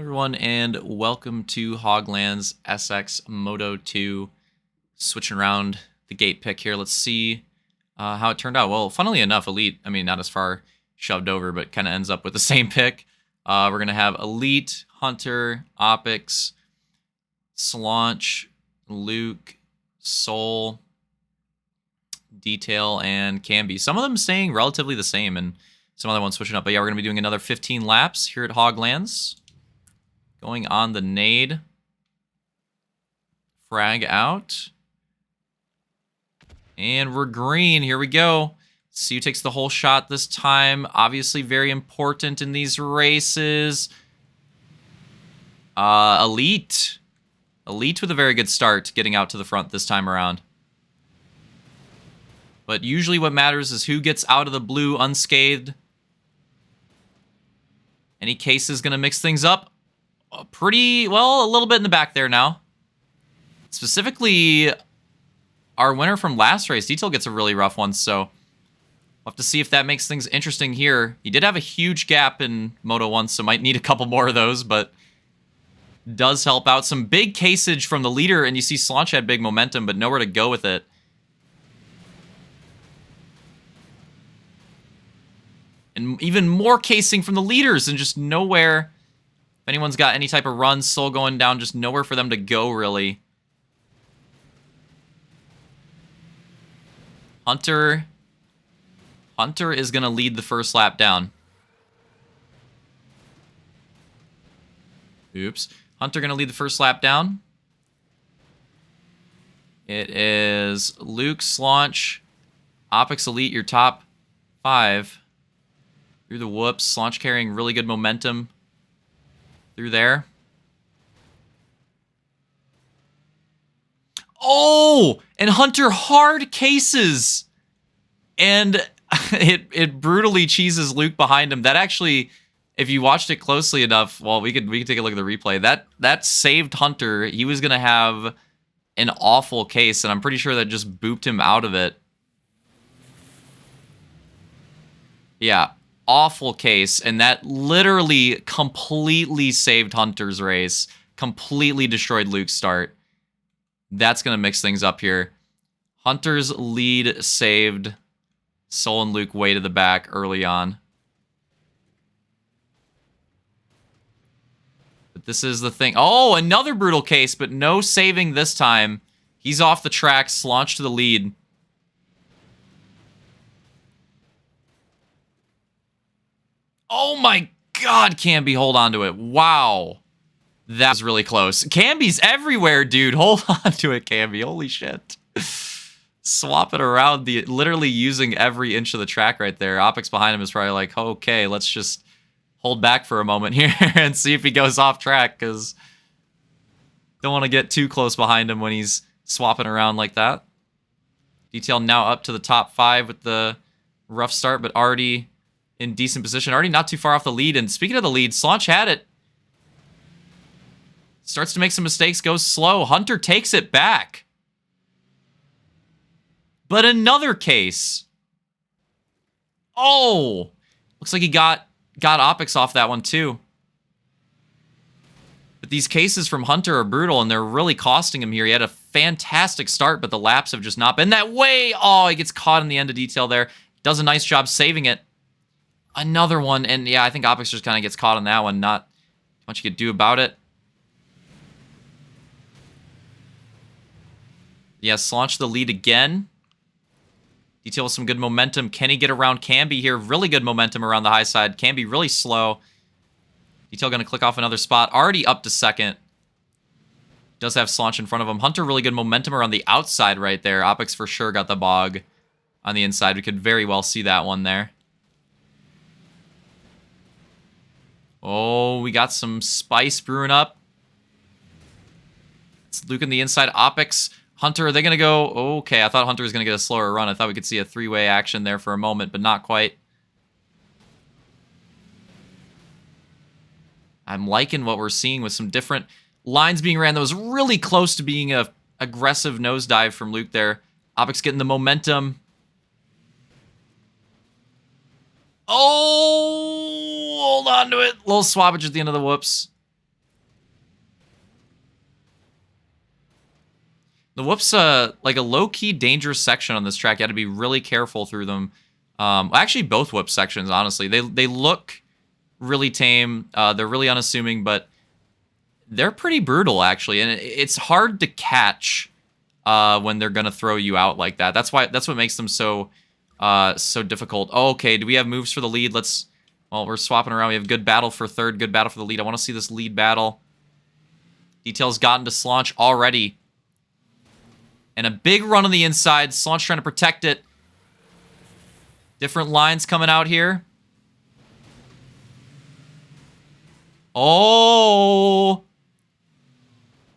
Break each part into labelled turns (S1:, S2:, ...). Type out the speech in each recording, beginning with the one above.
S1: Everyone, and welcome to Hoglands SX Moto 2. Switching around the gate pick here. Let's see how it turned out. Well, funnily enough, Elite, I mean, not as far shoved over, but kind of ends up with the same pick. We're going to have Elite, Hunter, Opix, Slaunch, Luke, Soul, Detail, and Camby. Some of them staying relatively the same, and some other ones switching up. But yeah, we're going to be doing another 15 laps here at Hoglands. Going on the nade. Frag out. And we're green. Here we go. See who takes the whole shot this time. Obviously very important in these races. Elite. Elite with a very good start getting out to the front this time around. But usually what matters is who gets out of the blue unscathed. Any case is going to mix things up. Pretty, well, a little bit in the back there now. Specifically, our winner from last race, Detail, gets a really rough one, so we'll have to see if that makes things interesting here. He did have a huge gap in Moto 1, so might need a couple more of those, but does help out. Some big caseage from the leader, and you see Slaunch had big momentum, but nowhere to go with it. And even more casing from the leaders, and just nowhere. If anyone's got any type of run, Soul going down, just nowhere for them to go, really. Hunter is going to lead the first lap down. Oops. Hunter going to lead the first lap down. It is Luke, Slaunch, Opix, Elite, your top 5. Through the whoops. Slaunch carrying really good momentum through there. Oh! And Hunter hard cases! And it brutally cheeses Luke behind him. That actually, if you watched it closely enough, well, we could take a look at the replay. That saved Hunter. He was going to have an awful case, and I'm pretty sure that just booped him out of it. Yeah. Awful case, and that literally completely saved Hunter's race. Completely destroyed Luke's start. That's going to mix things up here. Hunter's lead saved Soul and Luke way to the back early on. But this is the thing. Oh, another brutal case, but no saving this time. He's off the track, Slaunch to the lead. Oh my god, Camby, hold on to it. Wow. That was really close. Camby's everywhere, dude. Hold on to it, Camby. Holy shit. Swap it around, literally using every inch of the track right there. Opix behind him is probably like, okay, let's just hold back for a moment here and see if he goes off track, because don't want to get too close behind him when he's swapping around like that. Detail now up to the top 5 with the rough start, but already in decent position. Already not too far off the lead. And speaking of the lead, Slaunch had it. Starts to make some mistakes, goes slow. Hunter takes it back. But another case. Oh! Looks like he got Opix off that one too. But these cases from Hunter are brutal, and they're really costing him here. He had a fantastic start, but the laps have just not been that way. Oh, he gets caught in the end of Detail there. Does a nice job saving it. Another one, and yeah, I think Opix just kind of gets caught on that one. Not much you could do about it. Yeah, Slaunch the lead again. Detail with some good momentum. Can he get around Camby here? Really good momentum around the high side. Camby really slow. Detail going to click off another spot. Already up to second. Does have Slaunch in front of him. Hunter really good momentum around the outside right there. Opix for sure got the bog on the inside. We could very well see that one there. Oh, we got some spice brewing up. It's Luke on the inside. Opix, Hunter, are they going to go? Okay, I thought Hunter was going to get a slower run. I thought we could see a 3-way action there for a moment, but not quite. I'm liking what we're seeing with some different lines being ran. That was really close to being a aggressive nosedive from Luke there. Opix getting the momentum. Oh, hold on to it. Little swappage at the end of the whoops. The whoops, like a low-key dangerous section on this track. You had to be really careful through them. Actually, both whoop sections, honestly. They look really tame. They're really unassuming, but they're pretty brutal, actually. And it's hard to catch when they're going to throw you out like that. That's what makes them so difficult. Oh, okay, do we have moves for the lead? Well, we're swapping around. We have good battle for third, good battle for the lead. I want to see this lead battle. Detail's gotten to Slaunch already. And a big run on the inside. Slaunch trying to protect it. Different lines coming out here. Oh!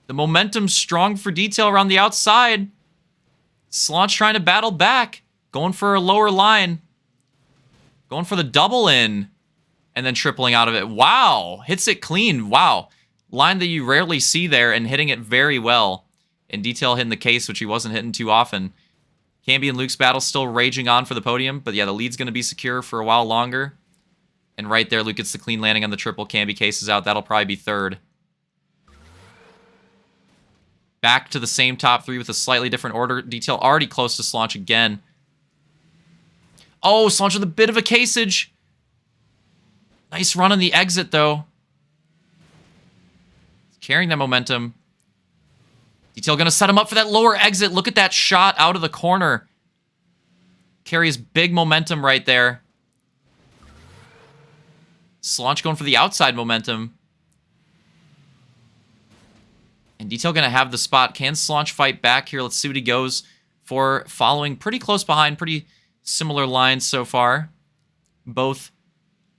S1: The momentum's strong for Detail around the outside. Slaunch trying to battle back. Going for a lower line. Going for the double in. And then tripling out of it. Wow! Hits it clean. Wow. Line that you rarely see there and hitting it very well. And Detail hitting the case, which he wasn't hitting too often. Camby and Luke's battle still raging on for the podium. But yeah, the lead's going to be secure for a while longer. And right there, Luke gets the clean landing on the triple. Camby cases out. That'll probably be third. Back to the same top three with a slightly different order. Detail already close to Slaunch again. Oh, Slaunch with a bit of a caseage. Nice run on the exit, though. Carrying that momentum. Detail going to set him up for that lower exit. Look at that shot out of the corner. Carries big momentum right there. Slaunch going for the outside momentum. And Detail going to have the spot. Can Slaunch fight back here? Let's see what he goes for. Following pretty close behind. Pretty similar lines so far. Both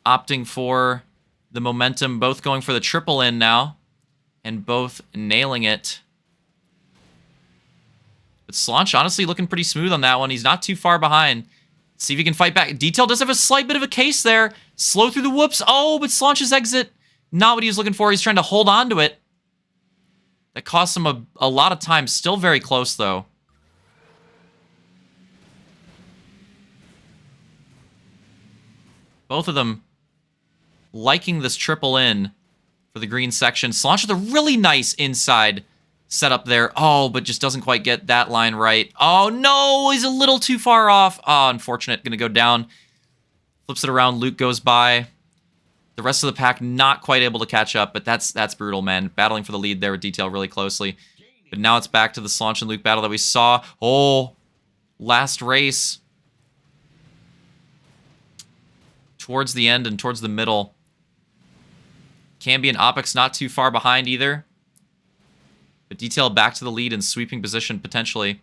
S1: opting for the momentum. Both going for the triple in now. And both nailing it. But Slaunch honestly looking pretty smooth on that one. He's not too far behind. See if he can fight back. Detail does have a slight bit of a case there. Slow through the whoops. Oh, but Slaunch's exit, not what he was looking for. He's trying to hold on to it. That cost him a lot of time. Still very close, though. Both of them liking this triple in for the green section. Slaunch with a really nice inside setup there. Oh, but just doesn't quite get that line right. Oh, no, he's a little too far off. Oh, unfortunate. Going to go down. Flips it around. Luke goes by. The rest of the pack not quite able to catch up, but that's brutal, man. Battling for the lead there with Detail really closely. But now it's back to the Slaunch and Luke battle that we saw. Oh, last race. Towards the end and towards the middle. Camby and Opix not too far behind either. But Detail back to the lead in sweeping position, potentially.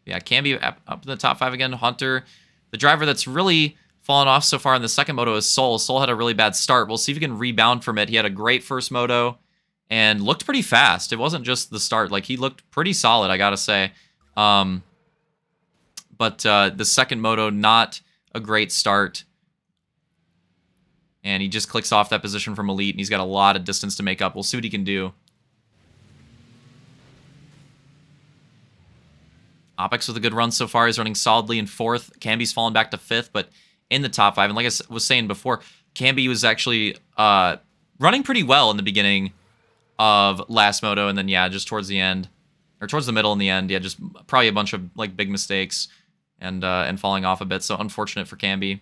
S1: Yeah, Camby up in the top 5 again. Hunter, the driver that's really fallen off so far in the second moto is Soul. Soul had a really bad start. We'll see if he can rebound from it. He had a great first moto and looked pretty fast. It wasn't just the start. Like, he looked pretty solid, I gotta say. But the second moto, not a great start. And he just clicks off that position from Elite, and he's got a lot of distance to make up. We'll see what he can do. Opix with a good run so far. He's running solidly in 4th. Camby's fallen back to 5th, but in the top 5. And like I was saying before, Camby was actually running pretty well in the beginning of last moto, and then, yeah, just towards the end, or towards the middle in the end, yeah, just probably a bunch of, like, big mistakes and falling off a bit. So unfortunate for Camby.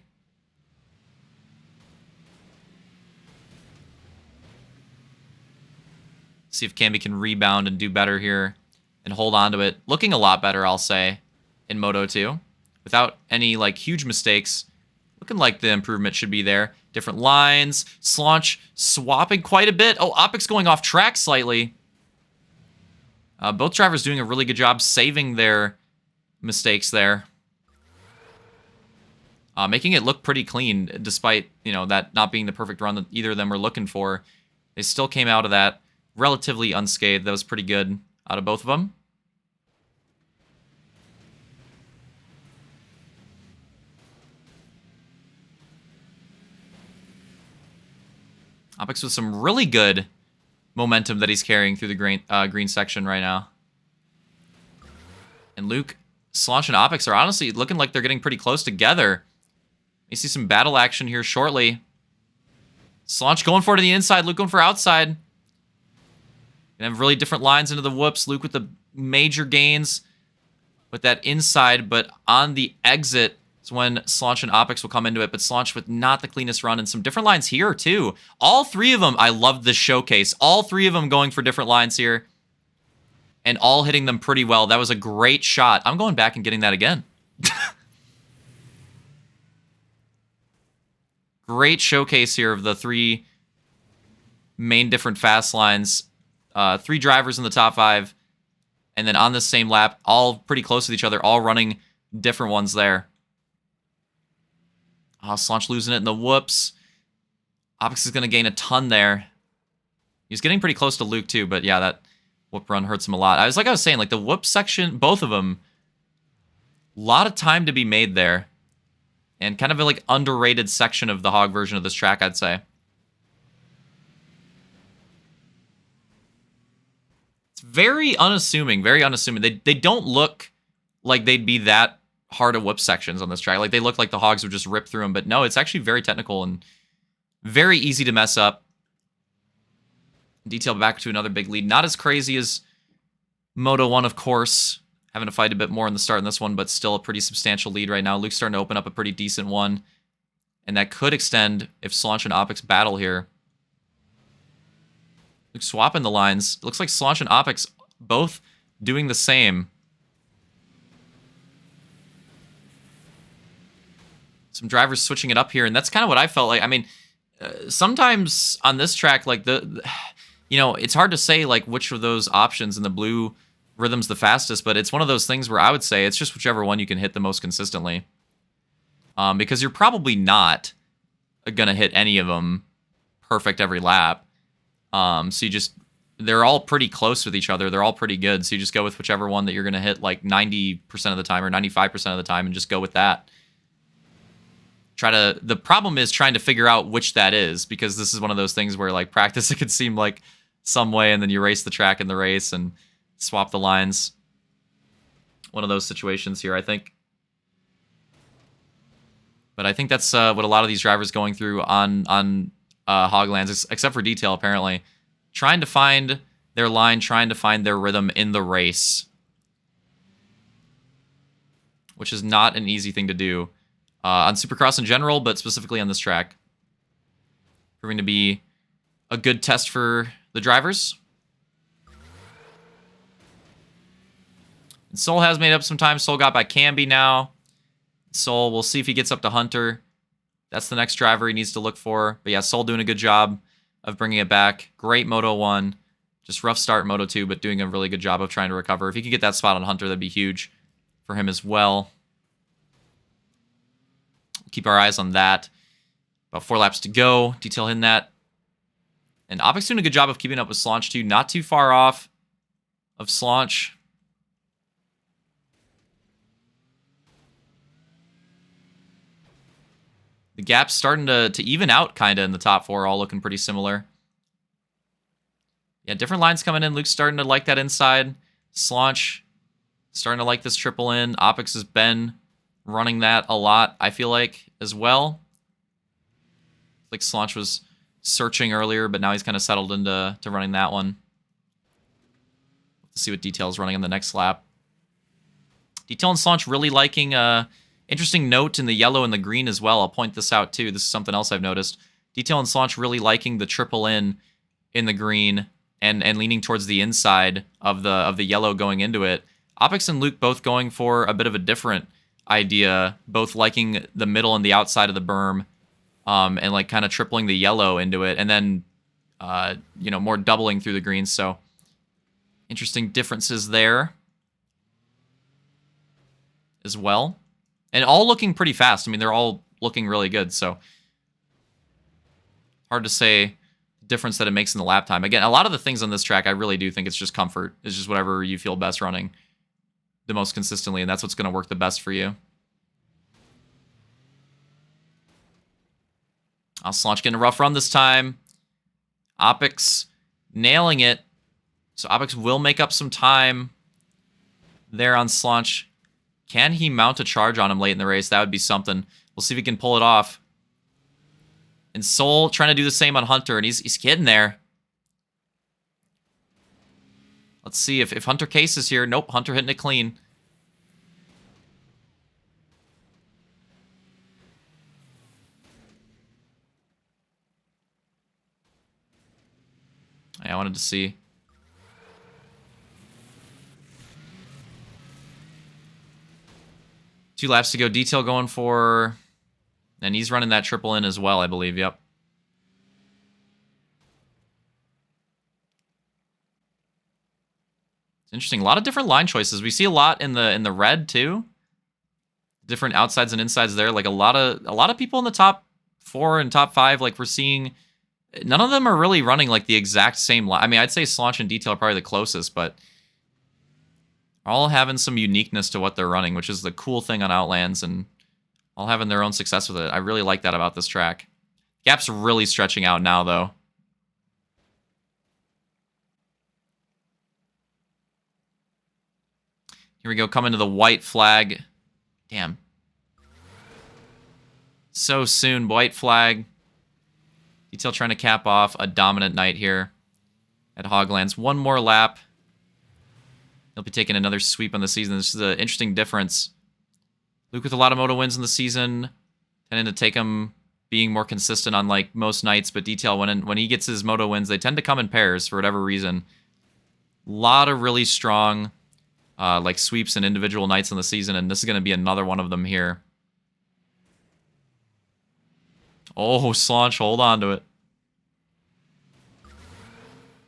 S1: See if Camby can rebound and do better here and hold on to it. Looking a lot better, I'll say, in Moto 2. Without any, like, huge mistakes. Looking like the improvement should be there. Different lines. Slaunch swapping quite a bit. Oh, Opix going off track slightly. Both drivers doing a really good job saving their mistakes there. Making it look pretty clean, despite, you know, that not being the perfect run that either of them were looking for. They still came out of that relatively unscathed. That was pretty good out of both of them. Opix with some really good momentum that he's carrying through the green section right now. And Luke, Slaunch, and Opix are honestly looking like they're getting pretty close together. You see some battle action here shortly. Slaunch going for it to the inside, Luke going for outside. Gonna have really different lines into the whoops. Luke with the major gains with that inside, but on the exit is when Slaunch and Opix will come into it, but Slaunch with not the cleanest run and some different lines here too. All three of them, I love this showcase. All three of them going for different lines here and all hitting them pretty well. That was a great shot. I'm going back and getting that again. Great showcase here of the three main different fast lines. 3 drivers in the top 5. And then on this same lap, all pretty close with each other, all running different ones there. Slaunch losing it in the whoops. Opix is going to gain a ton there. He's getting pretty close to Luke too, but yeah, that whoop run hurts him a lot. I was saying, like the whoop section, both of them, a lot of time to be made there. And kind of a like underrated section of the Hog version of this track, I'd say. It's very unassuming, very unassuming. They don't look like they'd be that hard of whoop sections on this track. Like they look like the Hogs would just rip through them, but no, it's actually very technical and very easy to mess up. Detail back to another big lead. Not as crazy as Moto 1, of course. Having to fight a bit more in the start in this one, but still a pretty substantial lead right now. Luke's starting to open up a pretty decent one. And that could extend if Slaunch and Opix battle here. Luke swapping the lines. It looks like Slaunch and Opix both doing the same. Some drivers switching it up here, and that's kind of what I felt like. I mean, sometimes on this track, like it's hard to say like which of those options in the blue rhythm's the fastest, but it's one of those things where I would say it's just whichever one you can hit the most consistently. Because you're probably not gonna hit any of them perfect every lap. So they're all pretty close with each other. They're all pretty good. So you just go with whichever one that you're gonna hit like 90% of the time or 95% of the time and just go with that. The problem is trying to figure out which that is, because this is one of those things where like practice, it could seem like some way and then you race the track in the race and swap the lines. One of those situations here, I think. But I think that's what a lot of these drivers going through on Hoglands, except for Detail, apparently. Trying to find their line, trying to find their rhythm in the race. Which is not an easy thing to do on Supercross in general, but specifically on this track. Proving to be a good test for the drivers. And Soul has made up some time. Soul got by Camby now. Soul, we'll see if he gets up to Hunter. That's the next driver he needs to look for. But yeah, Soul doing a good job of bringing it back. Great Moto 1. Just rough start Moto 2, but doing a really good job of trying to recover. If he could get that spot on Hunter, that'd be huge for him as well. Keep our eyes on that. About 4 laps to go. Detail hitting that. And Opix doing a good job of keeping up with Slaunch too. Not too far off of Slaunch. The gap's starting to even out kind of in the top 4, all looking pretty similar. Yeah, different lines coming in. Luke's starting to like that inside. Slaunch starting to like this triple in. Opix has been running that a lot, I feel like, as well. Like Slaunch was searching earlier, but now he's kind of settled into running that one. Let's see what Detail's running on the next lap. Detail and Slaunch really liking... interesting note in the yellow and the green as well. I'll point this out too. This is something else I've noticed. Detail and Slaunch really liking the triple in the green and leaning towards the inside of the yellow going into it. Opix and Luke both going for a bit of a different idea, both liking the middle and the outside of the berm, and like kind of tripling the yellow into it, and then more doubling through the green. So interesting differences there as well. And all looking pretty fast. I mean, they're all looking really good, so hard to say the difference that it makes in the lap time. Again, a lot of the things on this track, I really do think it's just comfort. It's just whatever you feel best running the most consistently, and that's what's going to work the best for you. Slaunch getting a rough run this time. Opix nailing it. So Opix will make up some time there on Slaunch. Can he mount a charge on him late in the race? That would be something. We'll see if he can pull it off. And Soul trying to do the same on Hunter, and he's getting there. Let's see if Hunter Case is here. Nope, Hunter hitting it clean. I wanted to see. Two laps to go. Detail going for... And he's running that triple in as well, I believe. Yep. It's interesting. A lot of different line choices. We see a lot in the red too. Different outsides and insides there. Like a lot of people in the top 4 and top 5. Like we're seeing, none of them are really running like the exact same line. I mean, I'd say Slaunch and Detail are probably the closest, but all having some uniqueness to what they're running, which is the cool thing on Outlands, and all having their own success with it. I really like that about this track. Gap's really stretching out now, though. Here we go, coming to the white flag. Damn. So soon, white flag. Detail trying to cap off a dominant night here at Hoglands. One more lap. He'll be taking another sweep on the season. This is an interesting difference. Luke with a lot of Moto wins in the season, tending to take him being more consistent on like most nights, but Detail, when he gets his Moto wins, they tend to come in pairs for whatever reason. A lot of really strong like sweeps and individual nights in the season, and this is going to be another one of them here. Oh, Slaunch, hold on to it.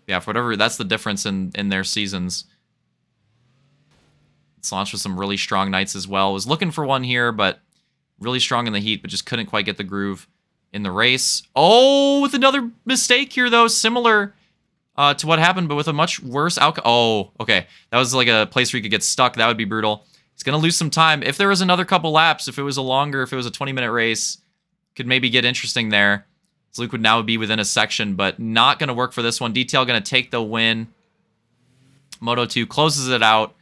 S1: Yeah, for whatever, that's the difference in their seasons. Slaunch with some really strong nights as well. Was looking for one here, but really strong in the heat, but just couldn't quite get the groove in the race. Oh, with another mistake here, though, similar to what happened, but with a much worse outcome. Oh, okay. That was like a place where you could get stuck. That would be brutal. He's going to lose some time. If there was another couple laps, if it was a 20-minute race, could maybe get interesting there. So Luke would now be within a section, but not going to work for this one. Detail going to take the win. Moto 2 closes it out.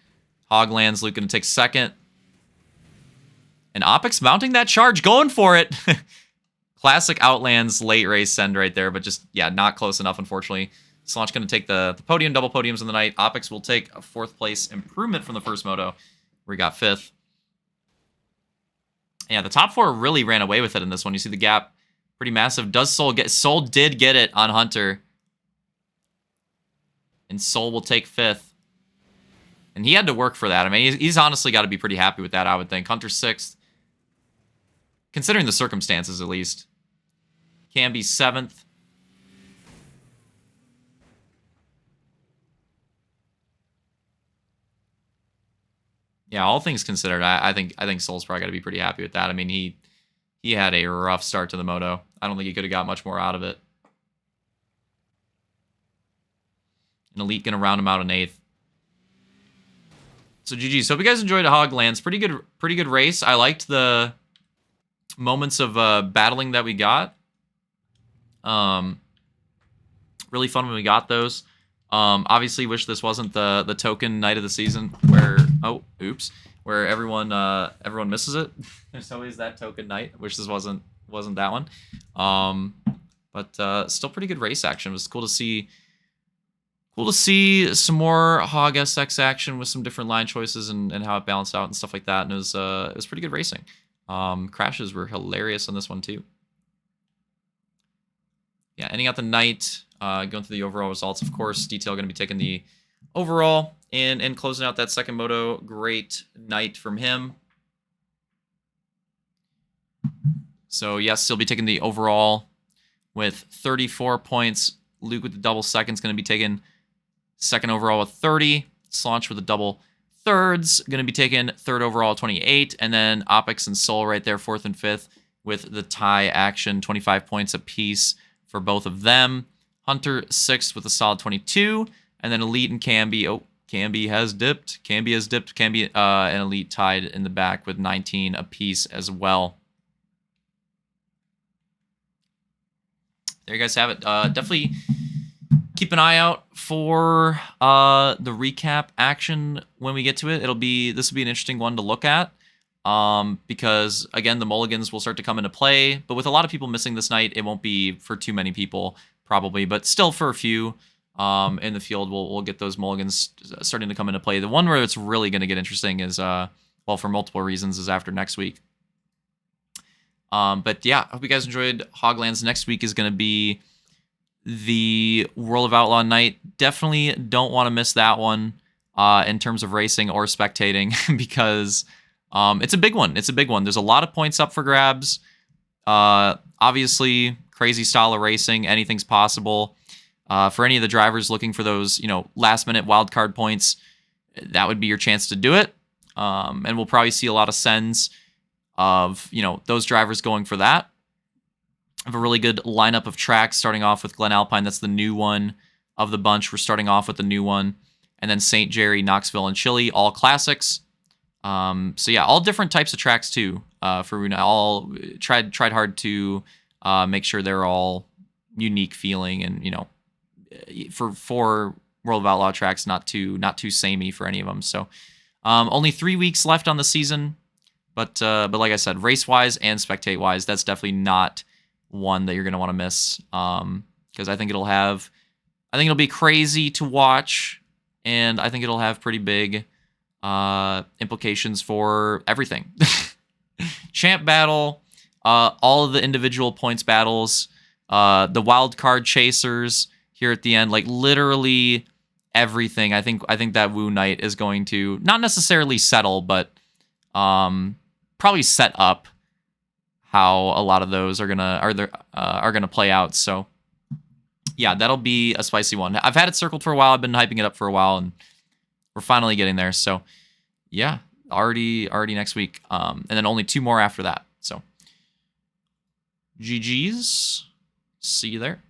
S1: Hoglands, Luke going to take second. And Opix mounting that charge, going for it. Classic Outlands late race send right there, but just, yeah, not close enough, unfortunately. Slaunch going to take the podium, double podiums in the night. Opix will take a 4th place improvement from the first moto, where he got 5th. Yeah, the top 4 really ran away with it in this one. You see the gap, pretty massive. Does Soul get... Soul did get it on Hunter. And Soul will take 5th. And he had to work for that. I mean, he's honestly got to be pretty happy with that, I would think. Hunter 6th. Considering the circumstances, at least. Can be 7th. Yeah, all things considered, I think Soul's probably got to be pretty happy with that. I mean, he had a rough start to the moto. I don't think he could have got much more out of it. An Elite going to round him out in 8th. So GG. So hope you guys enjoyed Hoglands. Pretty good race. I liked the moments of battling that we got. Really fun when we got those. Obviously wish this wasn't the token night of the season where where everyone misses it. There's always that token night. Wish this wasn't that one. But still pretty good race action. It was cool to see some more Hog SX action with some different line choices and how it balanced out and stuff like that. And it was pretty good racing. Crashes were hilarious on this one too. Yeah, ending out the night, going through the overall results. Of course, Detail going to be taking the overall and closing out that second moto. Great night from him. So yes, he'll be taking the overall with 34 points. Luke with the double seconds going to be taking second overall with 30. Slaunch with the double thirds going to be taking third overall 28. And then Opix and Soul right there, 4th and 5th with the tie action, 25 points apiece for both of them. Hunter 6th with a solid 22. And then Elite and Camby. Oh, Camby has dipped. Camby and Elite tied in the back with 19 apiece as well. There you guys have it. Definitely keep an eye out for the recap action when we get to it. This will be an interesting one to look at. Because again, the mulligans will start to come into play, but with a lot of people missing this night, it won't be for too many people probably, but still for a few. in the field, we'll get those mulligans starting to come into play. The one where it's really going to get interesting is, well, for multiple reasons, is after next week. But yeah, I hope you guys enjoyed Hoglands. Next week is going to be the World of Outlaw night. Definitely don't want to miss that one in terms of racing or spectating because it's a big one. It's a big one. There's a lot of points up for grabs. Obviously, crazy style of racing. Anything's possible. For any of the drivers looking for those, last-minute wildcard points, that would be your chance to do it. And we'll probably see a lot of sends of, those drivers going for that. I have a really good lineup of tracks, starting off with Glen Alpine. That's the new one of the bunch. We're starting off with the new one. And then St. Jerry, Knoxville, and Chile, all classics. So yeah, all different types of tracks too. For Runa, all tried hard to make sure they're all unique feeling, and for World of Outlaw tracks, not too samey for any of them. So only 3 weeks left on the season, but like I said, race wise and spectate wise, that's definitely not one that you're gonna want to miss. Because I think it'll be crazy to watch, and I think it'll have pretty big implications for everything. Champ battle, all of the individual points battles, the wild card chasers here at the end, like literally everything. I think that Woo night is going to not necessarily settle, but probably set up how a lot of those are gonna play out. So yeah, that'll be a spicy one. I've had it circled for a while. I've been hyping it up for a while, and we're finally getting there. So yeah, already next week, and then only 2 more after that. So GG's, see you there.